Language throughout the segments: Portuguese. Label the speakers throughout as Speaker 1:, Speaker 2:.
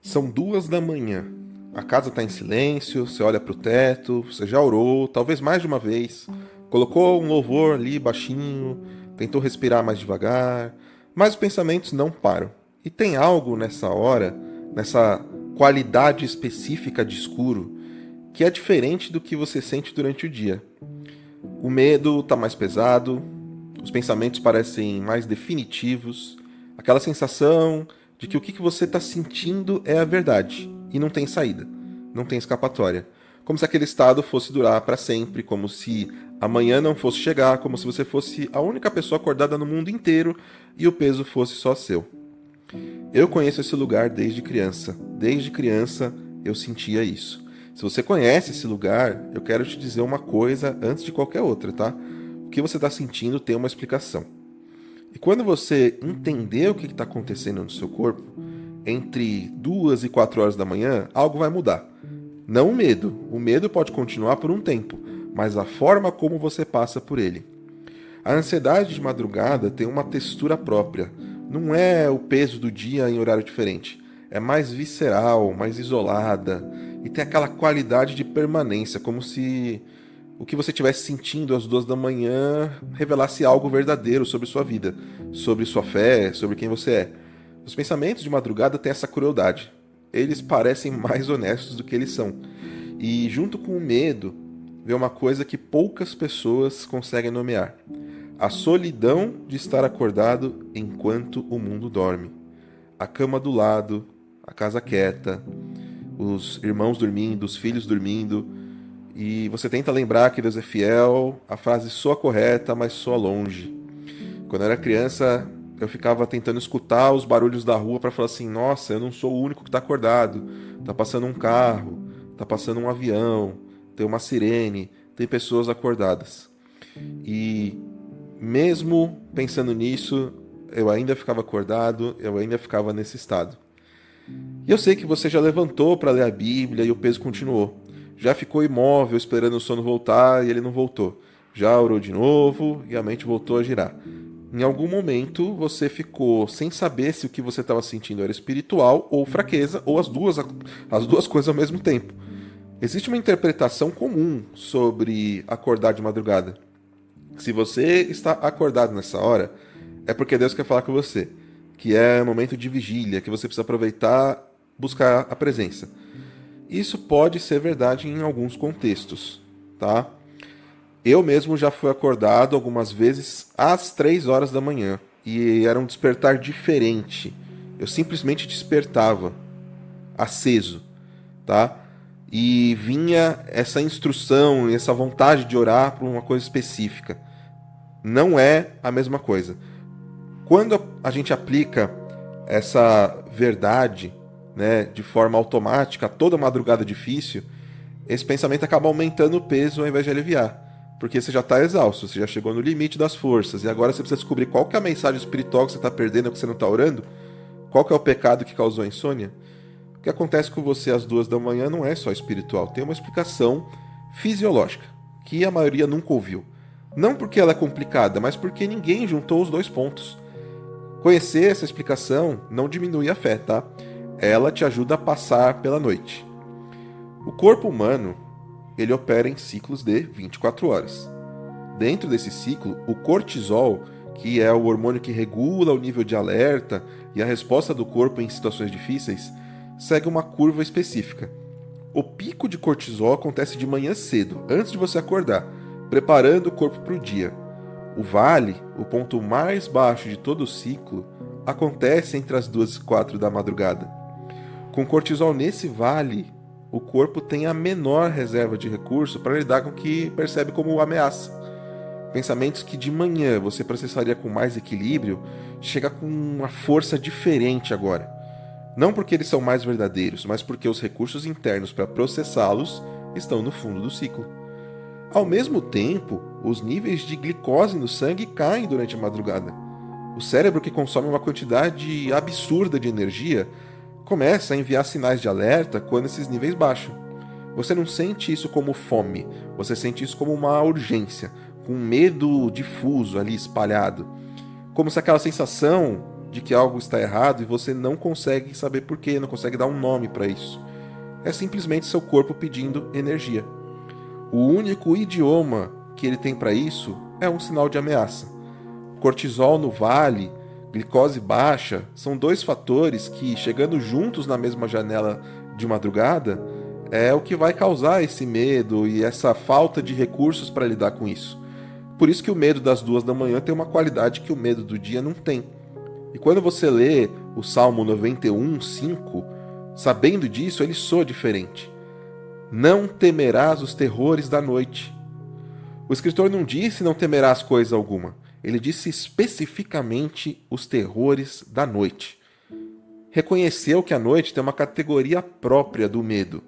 Speaker 1: São 2 da manhã. A casa está em silêncio, você olha para o teto, você já orou, talvez mais de uma vez. Colocou um louvor ali baixinho, tentou respirar mais devagar, mas os pensamentos não param. E tem algo nessa hora, nessa qualidade específica de escuro, que é diferente do que você sente durante o dia. O medo está mais pesado, os pensamentos parecem mais definitivos, aquela sensação de que o que você está sentindo é a verdade e não tem saída, não tem escapatória. Como se aquele estado fosse durar para sempre, como se amanhã não fosse chegar, como se você fosse a única pessoa acordada no mundo inteiro e o peso fosse só seu. Eu conheço esse lugar desde criança. Desde criança eu sentia isso. Se você conhece esse lugar, eu quero te dizer uma coisa antes de qualquer outra, tá? O que você está sentindo tem uma explicação. E quando você entender o que está acontecendo no seu corpo, entre 2 e 4 horas da manhã, algo vai mudar. Não o medo. O medo pode continuar por um tempo, mas a forma como você passa por ele. A ansiedade de madrugada tem uma textura própria. Não é o peso do dia em horário diferente. É mais visceral, mais isolada e tem aquela qualidade de permanência, como se o que você estivesse sentindo às 2 da manhã revelasse algo verdadeiro sobre sua vida, sobre sua fé, sobre quem você é. Os pensamentos de madrugada têm essa crueldade. Eles parecem mais honestos do que eles são. E junto com o medo, vem uma coisa que poucas pessoas conseguem nomear: a solidão de estar acordado enquanto o mundo dorme. A cama do lado, a casa quieta, os irmãos dormindo, os filhos dormindo, e você tenta lembrar que Deus é fiel, a frase soa correta, mas soa longe. Quando eu era criança, eu ficava tentando escutar os barulhos da rua para falar assim: nossa, eu não sou o único que está acordado. Tá passando um carro, tá passando um avião, tem uma sirene, tem pessoas acordadas. E mesmo pensando nisso, eu ainda ficava acordado, eu ainda ficava nesse estado. E eu sei que você já levantou para ler a Bíblia e o peso continuou. Já ficou imóvel esperando o sono voltar e ele não voltou. Já orou de novo e a mente voltou a girar. Em algum momento você ficou sem saber se o que você estava sentindo era espiritual ou fraqueza, ou as duas coisas ao mesmo tempo. Existe uma interpretação comum sobre acordar de madrugada. Se você está acordado nessa hora, é porque Deus quer falar com você, que é um momento de vigília, que você precisa aproveitar, buscar a presença. Isso pode ser verdade em alguns contextos, tá? Eu mesmo já fui acordado algumas vezes às 3 horas da manhã e era um despertar diferente. Eu simplesmente despertava, aceso, tá? E vinha essa instrução e essa vontade de orar por uma coisa específica. Não é a mesma coisa. Quando a gente aplica essa verdade, né, de forma automática, toda madrugada difícil, esse pensamento acaba aumentando o peso ao invés de aliviar. Porque você já está exausto, você já chegou no limite das forças, e agora você precisa descobrir qual que é a mensagem espiritual que você está perdendo, que você não está orando, qual que é o pecado que causou a insônia. O que acontece com você às 2 da manhã não é só espiritual, tem uma explicação fisiológica, que a maioria nunca ouviu. Não porque ela é complicada, mas porque ninguém juntou os dois pontos. Conhecer essa explicação não diminui a fé, tá? Ela te ajuda a passar pela noite. O corpo humano, ele opera em ciclos de 24 horas. Dentro desse ciclo, o cortisol, que é o hormônio que regula o nível de alerta e a resposta do corpo em situações difíceis, segue uma curva específica. O pico de cortisol acontece de manhã cedo, antes de você acordar, preparando o corpo para o dia. O vale, o ponto mais baixo de todo o ciclo, acontece entre as 2 e 4 da madrugada. Com cortisol nesse vale, o corpo tem a menor reserva de recurso para lidar com o que percebe como ameaça. Pensamentos que de manhã você processaria com mais equilíbrio, chega com uma força diferente agora. Não porque eles são mais verdadeiros, mas porque os recursos internos para processá-los estão no fundo do ciclo. Ao mesmo tempo, os níveis de glicose no sangue caem durante a madrugada. O cérebro, que consome uma quantidade absurda de energia, começa a enviar sinais de alerta quando esses níveis baixam. Você não sente isso como fome, você sente isso como uma urgência, com um medo difuso ali espalhado. Como se aquela sensação de que algo está errado e você não consegue saber por quê, não consegue dar um nome para isso. É simplesmente seu corpo pedindo energia. O único idioma que ele tem para isso é um sinal de ameaça. Cortisol no vale, glicose baixa, são dois fatores que, chegando juntos na mesma janela de madrugada, é o que vai causar esse medo e essa falta de recursos para lidar com isso. Por isso que o medo das 2 da manhã tem uma qualidade que o medo do dia não tem. E quando você lê o Salmo 91, 5, sabendo disso, ele soa diferente. Não temerás os terrores da noite. O escritor não disse não temerás coisa alguma. Ele disse especificamente os terrores da noite. Reconheceu que a noite tem uma categoria própria do medo.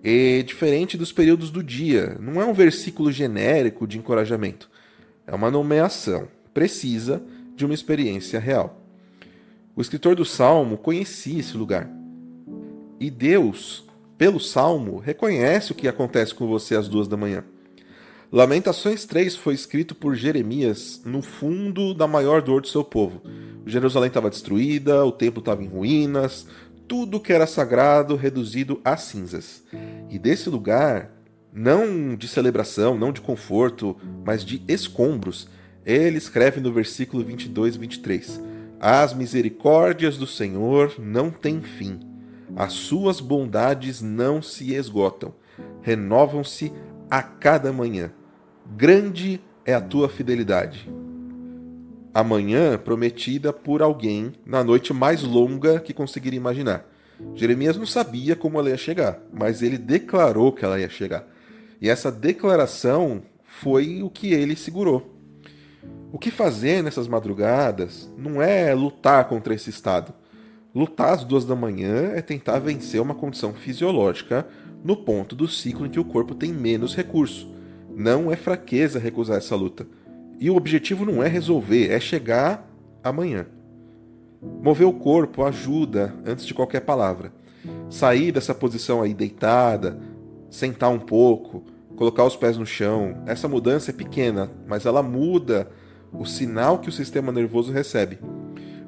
Speaker 1: E diferente dos períodos do dia, não é um versículo genérico de encorajamento. É uma nomeação precisa de uma experiência real. O escritor do Salmo conhecia esse lugar. E Deus, pelo Salmo, reconhece o que acontece com você às 2 da manhã. Lamentações 3 foi escrito por Jeremias no fundo da maior dor do seu povo. Jerusalém estava destruída, o templo estava em ruínas, tudo que era sagrado reduzido a cinzas. E desse lugar, não de celebração, não de conforto, mas de escombros, ele escreve no versículo 22 e 23: As misericórdias do Senhor não têm fim, as suas bondades não se esgotam, renovam-se a cada manhã. Grande é a tua fidelidade. A manhã prometida por alguém na noite mais longa que conseguiria imaginar. Jeremias não sabia como ela ia chegar, mas ele declarou que ela ia chegar. E essa declaração foi o que ele segurou. O que fazer nessas madrugadas não é lutar contra esse estado. Lutar às 2 da manhã é tentar vencer uma condição fisiológica no ponto do ciclo em que o corpo tem menos recurso. Não é fraqueza recusar essa luta. E o objetivo não é resolver, é chegar amanhã. Mover o corpo ajuda antes de qualquer palavra. Sair dessa posição aí deitada, sentar um pouco, colocar os pés no chão. Essa mudança é pequena, mas ela muda o sinal que o sistema nervoso recebe.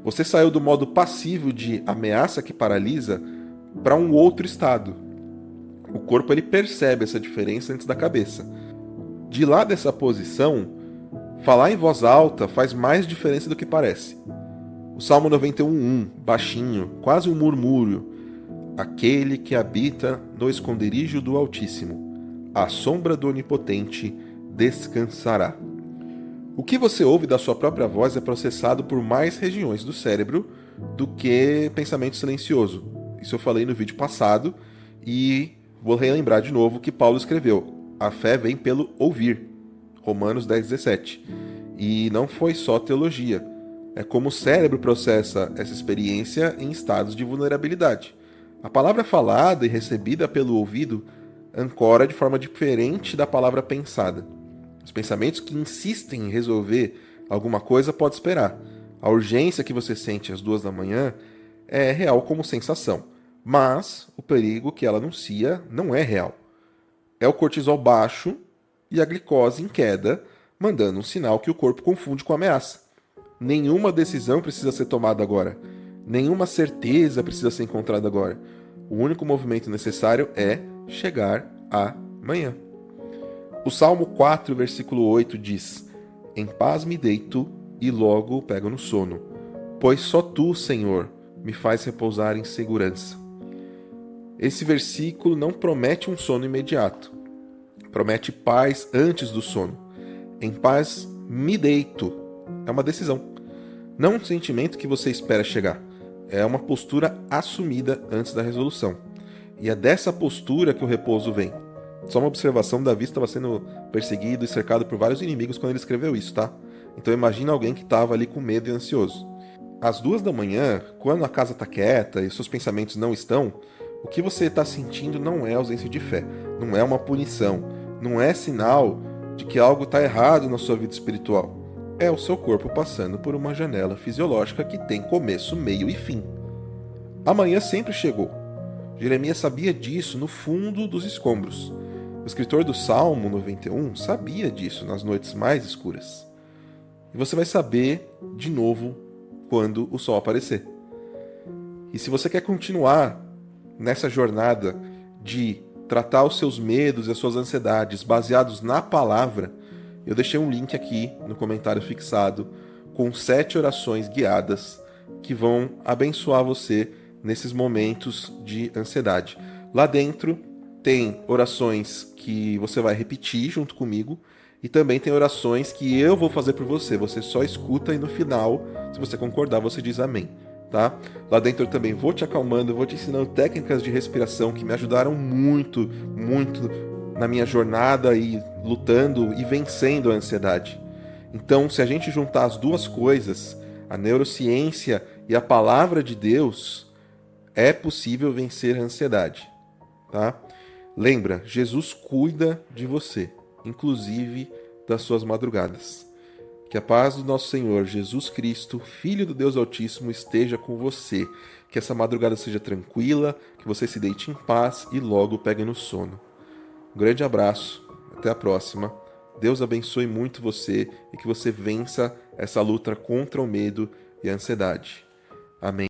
Speaker 1: Você saiu do modo passivo de ameaça que paralisa para um outro estado. O corpo ele percebe essa diferença antes da cabeça. De lá dessa posição, falar em voz alta faz mais diferença do que parece. O Salmo 91:1, baixinho, quase um murmúrio. Aquele que habita no esconderijo do Altíssimo, à sombra do Onipotente, descansará. O que você ouve da sua própria voz é processado por mais regiões do cérebro do que pensamento silencioso. Isso eu falei no vídeo passado e vou relembrar de novo o que Paulo escreveu. A fé vem pelo ouvir. Romanos 10:17. E não foi só teologia. É como o cérebro processa essa experiência em estados de vulnerabilidade. A palavra falada e recebida pelo ouvido ancora de forma diferente da palavra pensada. Os pensamentos que insistem em resolver alguma coisa podem esperar. A urgência que você sente às 2 da manhã é real como sensação, mas o perigo que ela anuncia não é real. É o cortisol baixo e a glicose em queda, mandando um sinal que o corpo confunde com ameaça. Nenhuma decisão precisa ser tomada agora. Nenhuma certeza precisa ser encontrada agora. O único movimento necessário é chegar amanhã. O Salmo 4, versículo 8 diz: Em paz me deito e logo pego no sono, pois só tu, Senhor, me faz repousar em segurança. Esse versículo não promete um sono imediato. Promete paz antes do sono. Em paz me deito. É uma decisão. Não um sentimento que você espera chegar. É uma postura assumida antes da resolução. E é dessa postura que o repouso vem. Só uma observação, Davi estava sendo perseguido e cercado por vários inimigos quando ele escreveu isso, tá? Então imagina alguém que estava ali com medo e ansioso. Às 2 da manhã, quando a casa está quieta e seus pensamentos não estão, o que você está sentindo não é ausência de fé, não é uma punição, não é sinal de que algo está errado na sua vida espiritual. É o seu corpo passando por uma janela fisiológica que tem começo, meio e fim. Amanhã sempre chegou. Jeremias sabia disso no fundo dos escombros. O escritor do Salmo 91 sabia disso nas noites mais escuras. E você vai saber de novo quando o sol aparecer. E se você quer continuar nessa jornada de tratar os seus medos e as suas ansiedades baseados na palavra, eu deixei um link aqui no comentário fixado com 7 orações guiadas que vão abençoar você nesses momentos de ansiedade. Lá dentro tem orações que você vai repetir junto comigo e também tem orações que eu vou fazer por você. Você só escuta e no final, se você concordar, você diz amém. Tá? Lá dentro eu também vou te acalmando, vou te ensinando técnicas de respiração que me ajudaram muito, muito na minha jornada e lutando e vencendo a ansiedade. Então, se a gente juntar as duas coisas, a neurociência e a palavra de Deus, é possível vencer a ansiedade, tá? Lembra, Jesus cuida de você, inclusive das suas madrugadas. Que a paz do nosso Senhor Jesus Cristo, Filho do Deus Altíssimo, esteja com você. Que essa madrugada seja tranquila, que você se deite em paz e logo pegue no sono. Um grande abraço, até a próxima. Deus abençoe muito você e que você vença essa luta contra o medo e a ansiedade. Amém.